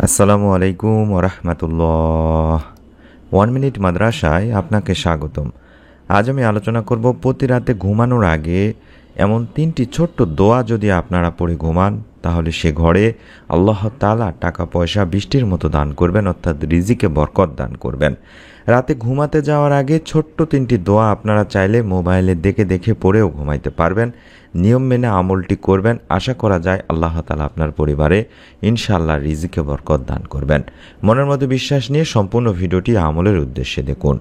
আসসালামু আলাইকুম ওরহমতুল্লাহ। 1 মিনিট মাদ্রাসায় আপনাকে স্বাগতম। আজ আমি আলোচনা করব প্রতি রাতে ঘুমানোর আগে এমন 3টি ছোট্ট দোয়া যদি আপনারা পড়ে ঘুমান তাহলে সে ঘরে আল্লাহ তাআলা টাকা পয়সা বৃষ্টির মতো দান করবেন, অর্থাৎ রিজিকে বরকত দান করবেন। রাতে ঘুমাতে যাওয়ার আগে ছোট্ট 3টি দোয়া আপনারা চাইলে মোবাইলে দেখে দেখে পড়েও ঘুমাইতে পারবেন। নিয়ম মেনে আমলটি করবেন, আশা করা যায় আল্লাহ তাআলা আপনার পরিবারে ইনশাআল্লাহ রিজিকে বরকত দান করবেন। মনের মধ্যে বিশ্বাস নিয়ে সম্পূর্ণ ভিডিওটি আমলের উদ্দেশ্যে দেখুন।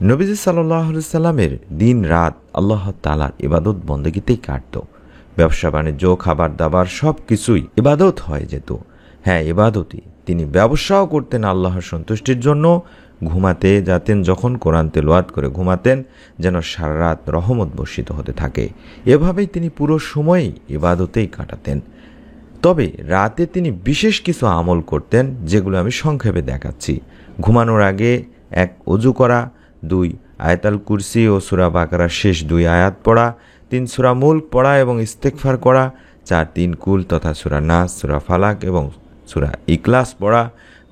নবীজি সাল্লাল্লাহু আলাইহি সাল্লামের দিন রাত আল্লাহ তাআলার ইবাদত বন্দেগীতেই কাটত। ব্যবসা বাণিজ্য, খাবার দাবার সব কিছুই ইবাদত হয়ে যেত। হ্যাঁ, ইবাদতই। তিনি ব্যবসাও করতেন আল্লাহর সন্তুষ্টির জন্য। ঘুমাতে যাতেন যখন কোরআন তেলাওয়াত করে ঘুমাতেন, যেন সারা রাত রহমত বর্ষিত হতে থাকে। এভাবেই তিনি পুরো সময়ই ইবাদতেই কাটাতেন। তবে রাতে তিনি বিশেষ কিছু আমল করতেন, যেগুলো আমি সংক্ষেপে দেখাচ্ছি। ঘুমানোর আগে 1. ওযু করা, 2. আয়াতুল কুরসি ও সূরা বাকারার শেষ 2 আয়াত পড়া, 3. সূরা মুলক পড়া এবং ইস্তেগফার করা, 4. 3 কুল তথা সূরা নাস, সূরা ফালাক এবং সূরা ইখলাস পড়া,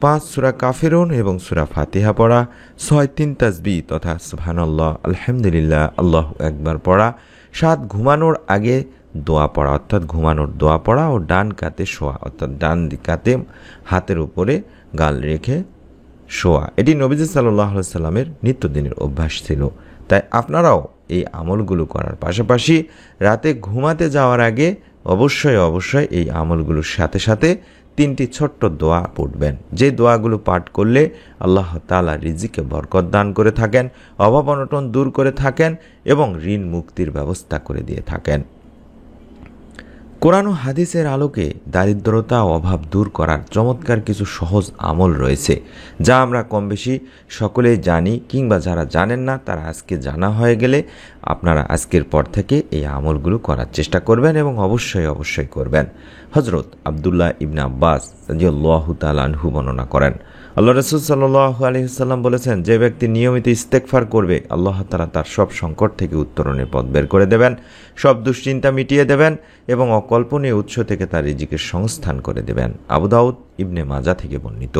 5. সূরা কাফিরুন এবং সূরা ফাতিহা পড়া, 6. 3 তাসবিহ তথা সুবহানাল্লাহ, আলহামদুলিল্লাহ, আল্লাহু আকবার পড়া, 7. ঘুমানোর আগে দোয়া পড়া, অর্থাৎ ঘুমানোর দোয়া পড়া ও ডান কাতে শোয়া, অর্থাৎ ডান কাতে হাতের উপরে গাল রেখে শোয়া। এটি নবীজি সাল্লাল্লাহু আলাইহি সাল্লামের নিত্যদিনের অভ্যাস ছিল। তাই আপনারাও এই আমলগুলো করার পাশাপাশি রাতে ঘুমাতে যাওয়ার আগে অবশ্যই এই আমলগুলোর সাথে সাথে 3টি ছোট্ট দোয়া পড়বেন। যে দোয়াগুলো পাঠ করলে আল্লাহ তাআলা রিজিকে বরকত দান করে থাকেন, অভাব অনটন দূর করে থাকেন এবং ঋণ মুক্তির ব্যবস্থা করে দিয়ে থাকেন। কোরআন ও হাদিসের আলোকে দারিদ্রতা ও অভাব দূর করার চমৎকার কিছু সহজ আমল রয়েছে, যা আমরা কম বেশি সকলেই জানি, কিংবা যারা জানেন না তারা আজকে জানা হয়ে গেলে আপনারা আজকের পর থেকে এই আমলগুলো করার চেষ্টা করবেন এবং অবশ্যই করবেন। হযরত আব্দুল্লাহ ইবনে আব্বাস রাদিয়াল্লাহু তাআলা আনহু বর্ণনা করেন, আল্লাহ রাসূল সাল্লাল্লাহু আলাইহি ওয়াসাল্লাম বলেছেন, যে ব্যক্তি নিয়মিত ইস্তেগফার করবে আল্লাহ তাআলা তার সব সংকট থেকে উত্তরণের পথ বের করে দেবেন, সব দুশ্চিন্তা মিটিয়ে দেবেন এবং অকল্পনীয় উৎস থেকে তার রিজিকের সংস্থান করে দেবেন। আবু দাউদ ইবনে মাজাহ থেকে বর্ণিত।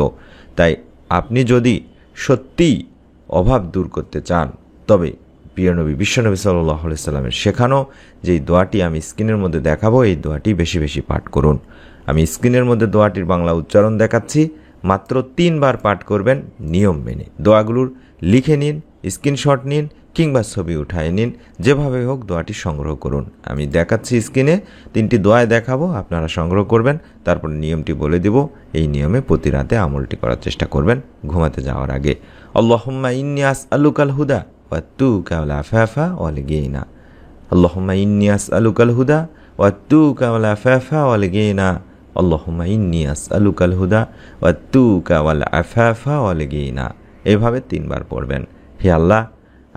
তাই আপনি যদি সত্যিই অভাব দূর করতে চান, তবে প্রিয় নবী বিশ্বনবী সাল্লাল্লাহু আলাইহি সাল্লামের শেখানো যেই দোয়াটি আমি স্ক্রিনের মধ্যে দেখাবো, এই দোয়াটি বেশি বেশি পাঠ করুন। আমি স্ক্রিনের মধ্যে দোয়াটির বাংলা উচ্চারণ দেখাচ্ছি, মাত্র 3 বার পাঠ করবেন নিয়ম মেনে। দোয়াগুলোর লিখে নিন, স্ক্রিনশট নিন কিংবা ছবি উঠায় নিন, যেভাবে হোক দোয়াটি সংগ্রহ করুন। আমি দেখাচ্ছি স্ক্রিনে, 3টি দোয়ায় দেখাবো, আপনারা সংগ্রহ করবেন। তারপর নিয়মটি বলে দেব। এই নিয়মে প্রতি রাতে আমলটি করার চেষ্টা করবেন ঘুমাতে যাওয়ার আগে। আল্লাহুম্মা ইন্নী আসআলুকাল হুদা ওয়াত তুকা ওয়াল আফাফা ওয়াল গিনা। আল্লাহুম্মা ইন্নী আসআলুকাল হুদা ওয়াত তুকা ওয়াল আফাফা ওয়াল গিনা। আল্লাহুম্মা ইন্নী আসআলুকাল হুদা ওয়াত তুকা ওয়াল আফাফা ওয়াল গিনা। এভাবে 3 বার পড়বেন। হে আল্লাহ,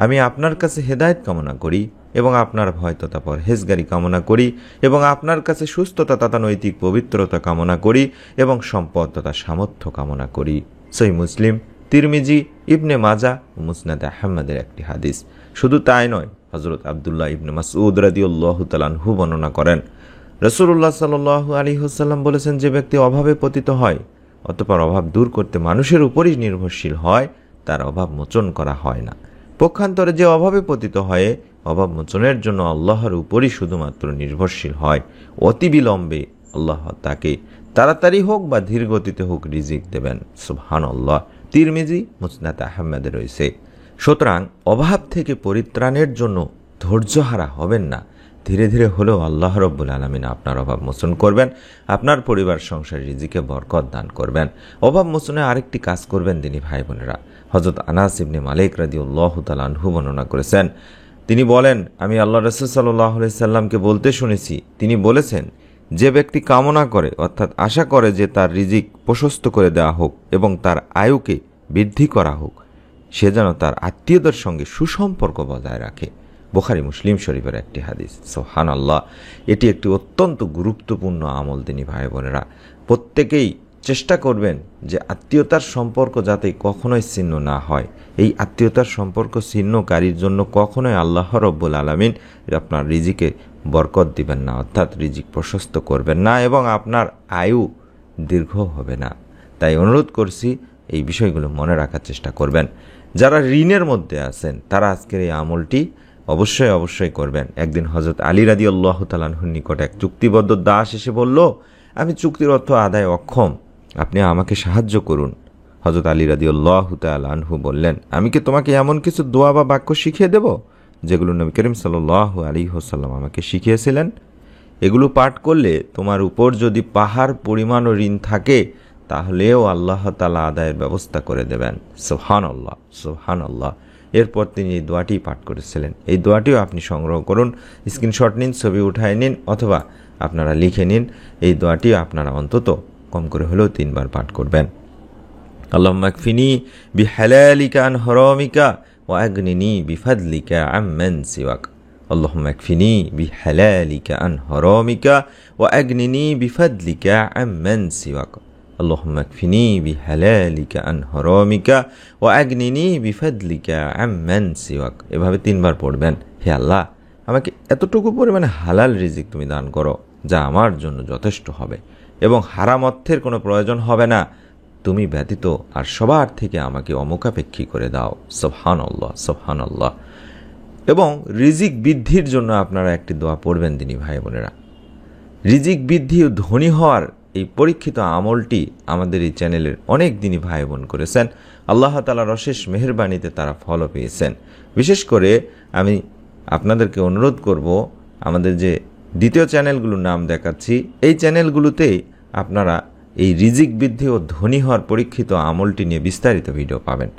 আমি আপনার কাছে হেদায়েত কামনা করি এবং আপনার ভয় তথা পরহেজগারি কামনা করি এবং আপনার কাছে সুস্থতা তথা নৈতিক পবিত্রতা কামনা করি এবং সম্পদ তথা সামর্থ্য কামনা করি। সহিহ মুসলিম, তিরমিজি, ইবনে মাজাহ ও মুসনাদ আহমদের একটি হাদিস। শুধু তাই নয়, হযরত আব্দুল্লাহ ইবনে মাসউদ রাদিয়াল্লাহু তাআলা আনহু বর্ণনা করেন, রাসূলুল্লাহ সাল্লাল্লাহু আলাইহি ওয়াসাল্লাম বলেছেন, যে ব্যক্তি অভাবে পতিত হয় অতঃপর অভাব দূর করতে মানুষের উপরই নির্ভরশীল হয়, তার অভাব মোচন করা হয় না। পক্ষান্তরে যে অভাবে পতিত হয়ে অভাব মোচনের জন্য আল্লাহর উপরই শুধুমাত্র নির্ভরশীল হয়, অতি বিলম্বে আল্লাহ তাকে তাড়াতাড়ি হোক বা ধীর গতিতে হোক রিজিক দেবেন। সুবহানাল্লাহ। তিরমিজি, মুসনাদ আহমদে রয়েছে। সুতরাং অভাব থেকে পরিত্রাণের জন্য ধৈর্যহারা হবেন না। ধীরে ধীরে হলেও আল্লাহ রাব্বুল আলামিন আপনার অভাব মোচন করবেন, আপনার পরিবার সংসার রিজিকে বরকত দান করবেন। অভাব মোচনে আরেকটি কাজ করবেন দিনী ভাই বোনেরা। হযরত আনাস ইবনে মালিক রাদিয়াল্লাহু তাআলা আনহু বর্ণনা করেছেন, তিনি বলেন, আমি আল্লাহ রাসূল সাল্লাল্লাহু আলাইহি সাল্লামকে বলতে শুনেছি, তিনি বলেছেন, যে ব্যক্তি কামনা করে অর্থাৎ আশা করে যে তার রিজিক প্রশস্ত করে দেওয়া হোক এবং তার আয়ুকে বৃদ্ধি করা হোক, সে যেন তার আত্মীয়দের সঙ্গে সুসম্পর্ক বজায় রাখে। বুখারী মুসলিম শরীফের একটি হাদিস। সুবহানাল্লাহ। এটি একটি অত্যন্ত গুরুত্বপূর্ণ আমল দিনী ভাই বোনেরা। প্রত্যেকেই চেষ্টা করবেন যে আত্মীয়তার সম্পর্ক যাতে কখনোই ছিন্ন না হয়। এই আত্মীয়তার সম্পর্ক ছিন্নকারীর জন্য কখনোই আল্লাহ রাব্বুল আলামিন আপনার রিজিকে বরকত দিবেন না, অর্থাৎ রিজিক প্রশস্ত করবেন না এবং আপনার আয়ু দীর্ঘ হবে না। তাই অনুরোধ করছি এই বিষয়গুলো মনে রাখার চেষ্টা করবেন। যারা ঋণের মধ্যে আছেন তারা আজকের এই আমলটি অবশ্যই করবেন। একদিন হযরত আলী রাদিয়াল্লাহু তাআলা আনহুর নিকট এক চুক্তিবদ্ধ দাস এসে বলল, আমি চুক্তির অর্থ আদায় অক্ষম, আপনি আমাকে সাহায্য করুন। হযরত আলী রাদিয়াল্লাহু তাআলা আনহু বললেন, আমি কি তোমাকে এমন কিছু দোয়া বা বাক্য শিখিয়ে দেব যেগুলো নবী করিম সাল্লাল্লাহু আলাইহি ওয়াসাল্লাম আমাকে শিখিয়েছিলেন? এগুলো পাঠ করলে তোমার উপর যদি পাহাড় পরিমাণও ঋণ থাকে তাহলেও আল্লাহ তাআলা আদায়ের ব্যবস্থা করে দেবেন। সুবহানাল্লাহ, সুবহানাল্লাহ। এরপর তিনি এই দোয়াটি পাঠ করেছিলেন। এই দোয়াটিও আপনি সংগ্রহ করুন, স্ক্রিনশট নিন, ছবি উঠায় নিন, অথবা আপনারা লিখে নিন। এই দোয়াটিও আপনারা অন্তত কম করে হলেও 3 বার পাঠ করবেন। আল্লাহুম্মা কফিনি বিহালালিকা আন হারামিকা ওয়া আগনিনি বিফাদলিকা আম্মান সিওয়াক। আল্লাহুম্মা কফিনি বিহালালিকা আন হারামিকা ওয়া আগনিনি বিফাদলিকা আম্মান সিওয়াক। আল্লাহুম্মা কফিনি বিহালালিকা আন হারামিকা ওয়া আগনিনি বিফাদলিকা আম্মান সিওয়াক। এভাবে 3 বার পড়বেন। হে আল্লাহ, আমাকে এতটুকু পরিমাণে হালাল রিজিক তুমি দান করো যা আমার জন্য যথেষ্ট হবে এবং হারাম অর্থের কোনো প্রয়োজন হবে না। তুমি ব্যতীত আর সবার থেকে আমাকে অমুখাপেক্ষী করে দাও। সুবহানাল্লাহ, সুবহানাল্লাহ। এবং রিজিক বৃদ্ধির জন্য আপনারা একটি দোয়া পড়বেন দিনী ভাই বোনেরা। রিজিক বৃদ্ধি ও ধনী হওয়ার এই পরীক্ষিত আমলটি আমাদের এই চ্যানেলের অনেক দিনী ভাই বোন করেছেন। আল্লাহ তাআলার অশেষ মেহেরবানিতে তারা ফলও পেয়েছেন। বিশেষ করে আমি আপনাদেরকে অনুরোধ করব, আমাদের যে দ্বিতীয় চ্যানেলগুলোর নাম দেখাচ্ছি, এই চ্যানেলগুলোতে আপনারা এই রিজিক বৃদ্ধি ও ধনী হওয়ার পরীক্ষিত আমলটি নিয়ে বিস্তারিত ভিডিও পাবেন।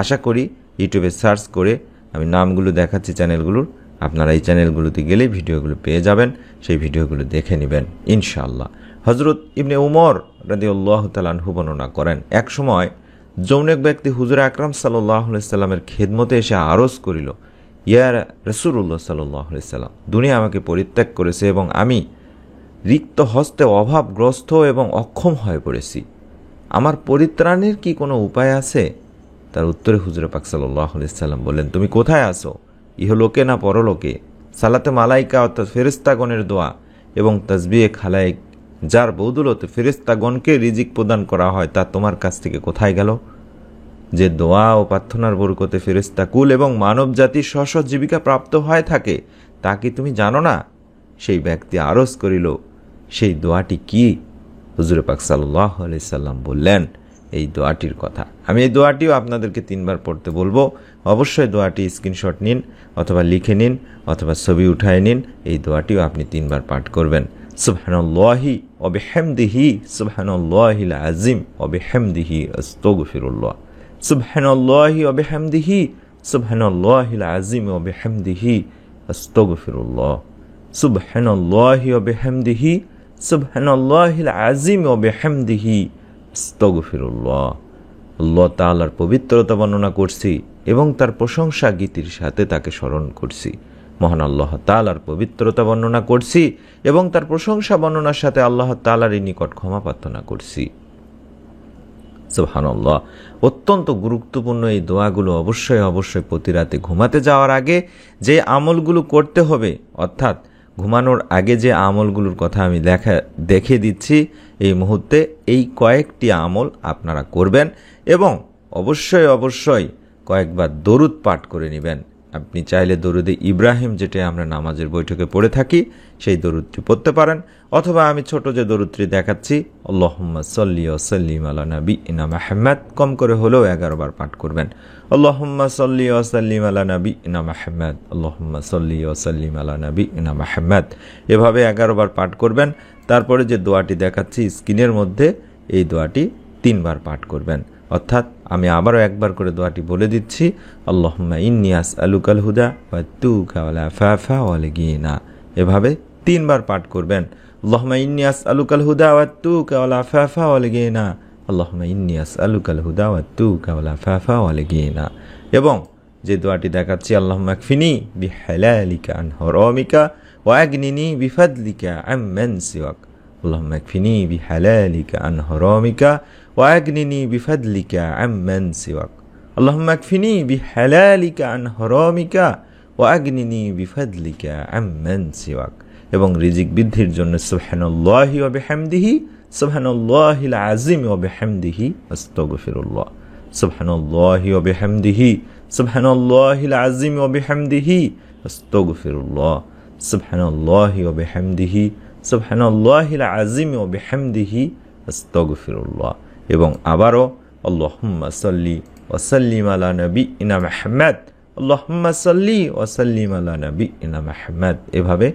আশা করি ইউটিউবে সার্চ করে আমি নামগুলো দেখাচ্ছি চ্যানেলগুলোর, আপনারা এই চ্যানেলগুলোতে গেলেই ভিডিওগুলো পেয়ে যাবেন, সেই ভিডিওগুলো দেখে নেবেন ইনশাআল্লাহ। হযরত ইবনে উমর রাদিয়াল্লাহু তাআলা আনহু বর্ণনা করেন, এক সময় যৌনেক ব্যক্তি হুজুর আকরাম সাল্লাল্লাহু আলাইহি সাল্লামের খেদমতে এসে আরজ করিল, ইয়া রাসূলুল্লাহ সাল্লাল্লাহু আলাইহি সাল্লাম, দুনিয়া আমাকে পরিত্যাগ করেছে এবং আমি রিক্ত হস্তে অভাবগ্রস্ত এবং অক্ষম হয়ে পড়েছি, আমার পরিত্রাণের কি কোনো উপায় আছে? তার উত্তরে হুজুর পাক সাল্লাল্লাহু আলাইহি সাল্লাম বললেন, তুমি কোথায় আছো, ইহলোকে না পরলোকে? সালাতে মালাইকা অর্থাৎ ফেরেশতাগণের দোয়া এবং তাসবিহে খালায়েক যার বদৌলতে ফেরেশতাগণকে রিজিক প্রদান করা হয় তা তোমার কাছ থেকে কোথায় গেল? যে দোয়া ও প্রার্থনার বরকতে ফেরেশতাকুল এবং মানব জাতি স্ব জীবিকা প্রাপ্ত হয়ে থাকে তা কি তুমি জানো না? সেই ব্যক্তি আরজ করিল, সেই দোয়াটি কি? হুজুর পাক সাল্লাল্লাহু আলাইহি সাল্লাম বললেন এই দোয়াটির কথা। আমি এই দোয়াটিও আপনাদেরকে 3 বার পড়তে বলবো। অবশ্যই দোয়াটি স্ক্রিনশট নিন, অথবা লিখে নিন, অথবা ছবি উঠায় নিন। এই দোয়াটিও আপনি 3 বার পাঠ করবেন। সুবহানাল্লাহি ওয়া বিহামদিহি সুবহানাল্লাহিল আযীম ওয়া বিহামদিহি আস্তাগফিরুল্লাহ। সুবহানাল্লাহি ওয়া বিহামদিহি সুবহানাল্লাহিল আযীম ওয়া বিহামদিহি আস্তাগফিরুল্লাহ। সুবহানাল্লাহি ওয়া বিহামদিহি সুবহানাল্লাহিল আযীম ওয়া বিহামদিহি আস্তাগফিরুল্লাহ। আল্লাহ তাআলার পবিত্রতা বর্ণনা করছি এবং তার প্রশংসা গীতির সাথে তাকে স্মরণ করছি। মহান আল্লাহ তাআলার পবিত্রতা বর্ণনা করছি এবং তার প্রশংসা বর্ণনার সাথে আল্লাহ তাআলার নিকট ক্ষমা প্রার্থনা করছি। সুবহানাল্লাহ। অত্যন্ত গুরুত্বপূর্ণ এই দোয়াগুলো অবশ্যই প্রতি রাতে ঘুমাতে যাওয়ার আগে যে আমলগুলো করতে হবে, অর্থাৎ ঘুমানোর আগে যে আমলগুলোর কথা আমি দেখে দিচ্ছি এই মুহূর্তে, এই কয়েকটি আমল আপনারা করবেন এবং অবশ্যই কয়েকবার দরুদ পাঠ করে নেবেন। আপনি চাইলে দরুদে ইব্রাহিম, যেটা আমরা নামাজের বৈঠকে পড়ে থাকি, সেই দরুদটি পড়তে পারেন, অথবা আমি ছোট যে দরুদটি দেখাচ্ছি, আল্লাহুম্মা সাল্লি ওয়া সাল্লিম আলা নাবিয়িনা মুহাম্মদ, কম করে হলেও 11 বার পাঠ করবেন। আল্লাহুম্মা সাল্লি ওয়া সাল্লিম আলা নাবিয়িনা মুহাম্মদ, আল্লাহুম্মা সাল্লি ওয়া সাল্লিম আলা নাবিয়িনা মুহাম্মদ, এভাবে 11 বার পাঠ করবেন। তারপরে যে দোয়াটি দেখাচ্ছি স্ক্রিনের মধ্যে, এই দোয়াটি 3 বার পাঠ করবেন। অর্থাৎ আমি আবারও একবার করে দোয়াটি বলে দিচ্ছি, আল্লাহুম্মা ইন্নী আসআলুকাল হুদা ওয়া তুকা ওয়াল আফাফা ওয়াল গিনা, এভাবে 3 বার পাঠ করবেন। আল্লাহুম্মা ইন্নী আসআলুকাল হুদা ওয়া তুকা ওয়াল আফাফা ওয়াল গিনা, আল্লাহুম্মা ইন্নী আসআলুকাল হুদা ওয়া তুকা ওয়াল আফাফা ওয়াল গিনা। এবং যে দোয়াটি দেখাচ্ছি, আল্লাহুম্মা কফিনি বিহালালিকা আন হারামিকা ওয়া আগনিনি বিফাদলিকা আম্মান সিওয়াক। আল্লাহুম্মা কফিনি বিহালালিকা আন হারামিকা ওয়া আগনিনি বিফাদলিকা আম্মান সিওয়াক। আল্লাহুম্মা কফিনি বিহালালিকা আন হারামিকা ওয়া আগনিনি বিফাদলিকা আম্মান সিওয়াক। এবং রিজিক বৃদ্ধির জন্য সুবহানাল্লাহি ওয়া বিহামদিহি সুবহানাল্লাহিল আযীম ওয়া বিহামদিহি আস্তাগফিরুল্লাহ, সুবহানাল্লাহি ওয়া বিহামদিহি, সুবহানাল্লাহিল আযীম ওয়া বিহামদিহি আস্তাগফিরুল্লাহ, সুবহানাল্লাহি ওয়া বিহামদিহি, সুবহানাল্লাহিল আযীম ওয়া বিহামদিহি আস্তাগফিরুল্লাহ। এবং আবারও আল্লাহুম্মা সাল্লি ওয়া সাল্লিম আলা নবিয়িনা মুহাম্মদ, আল্লাহুম্মা সাল্লি ওয়া সাল্লিম আলা নবিয়িনা মুহাম্মদ, এভাবে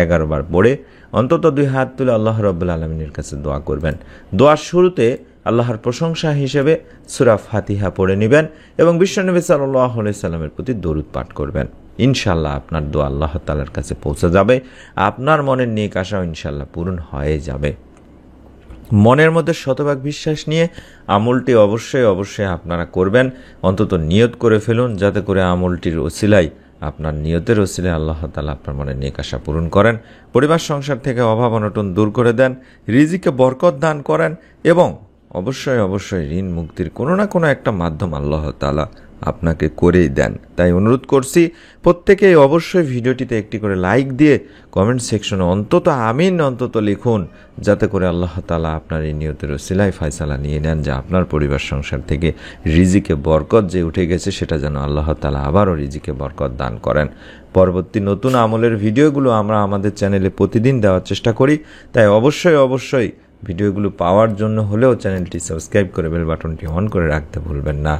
11 বার পড়ে অন্তত 2 হাত তুলে আল্লাহ রাব্বুল আলামিনের কাছে দোয়া করবেন। দোয়ার শুরুতে আল্লাহর প্রশংসা হিসেবে সূরা ফাতিহা পড়ে নেবেন এবং বিশ্বনবী সাল্লাল্লাহু আলাইহি সাল্লামের প্রতি দরুদ পাঠ করবেন। ইনশাআল্লাহ আপনার দোয়া আল্লাহ তাআলার কাছে পৌঁছে যাবে, আপনার মনের নেক আশাও ইনশাআল্লাহ পূরণ হয়ে যাবে। মনের মধ্যে শতভাগ বিশ্বাস নিয়ে আমলটি অবশ্যই আপনারা করবেন। অন্তত নিয়ত করে ফেলুন, যাতে করে আমলটির ওসিলায়, আপনার নিয়তের ওসিলায় আল্লাহ তাআলা আপনার মনের নেক আশা পূরণ করেন, পরিবার সংসার থেকে অভাব অনটন দূর করে দেন, রিজিকে বরকত দান করেন এবং অবশ্যই ঋণ মুক্তির কোনো না কোনো একটা মাধ্যম আল্লাহ তাআলা আপনাকে করেই দেন। তাই অনুরোধ করছি প্রত্যেকেই অবশ্যই ভিডিওটিতে একটি করে লাইক দিয়ে কমেন্ট সেকশনে অন্তত আমিন অন্তত লিখুন, যাতে করে আল্লাহ তাআলা আপনার এই নিয়তের ওসিলায় ফয়সালা নিয়ে নেন যে আপনার পরিবার সংসার থেকে রিজিকে বরকত যে উঠে গেছে সেটা যেন আল্লাহ তাআলা আবারও রিজিকে বরকত দান করেন। পরবর্তী নতুন আমলের ভিডিওগুলো আমরা আমাদের চ্যানেলে প্রতিদিন দেওয়ার চেষ্টা করি, তাই অবশ্যই ভিডিওগুলো পাওয়ার জন্য হলেও চ্যানেলটি সাবস্ক্রাইব করে বেল বাটনটি অন করে রাখতে ভুলবেন না।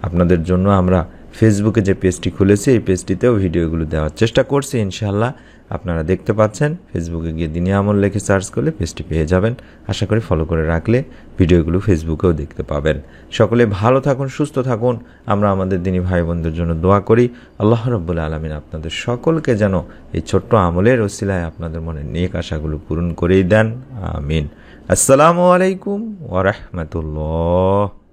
আপনাদের জন্য আমরা ফেসবুকে যে পেজটি খুলেছি এই পেজটিতেও ভিডিওগুলো দেওয়ার চেষ্টা করছি, ইনশাআল্লাহ আপনারা দেখতে পাচ্ছেন। ফেসবুকে গিয়ে দিনী আমল লিখে সার্চ করলে পেজটি পেয়ে যাবেন। আশা করি ফলো করে রাখলে ভিডিওগুলো ফেসবুকেও দেখতে পাবেন। সকলে ভালো থাকুন, সুস্থ থাকুন। আমরা আমাদের দিনী ভাই বোনদের জন্য দোয়া করি, আল্লাহ রাব্বুল আলামিন আপনাদের সকলকে যেন এই ছোট্ট আমলের ওসিলায় আপনাদের মনে নেক আশাগুলো পূরণ করেই দেন। আমিন। আসসালামু আলাইকুম ওয়া রাহমাতুল্লাহ।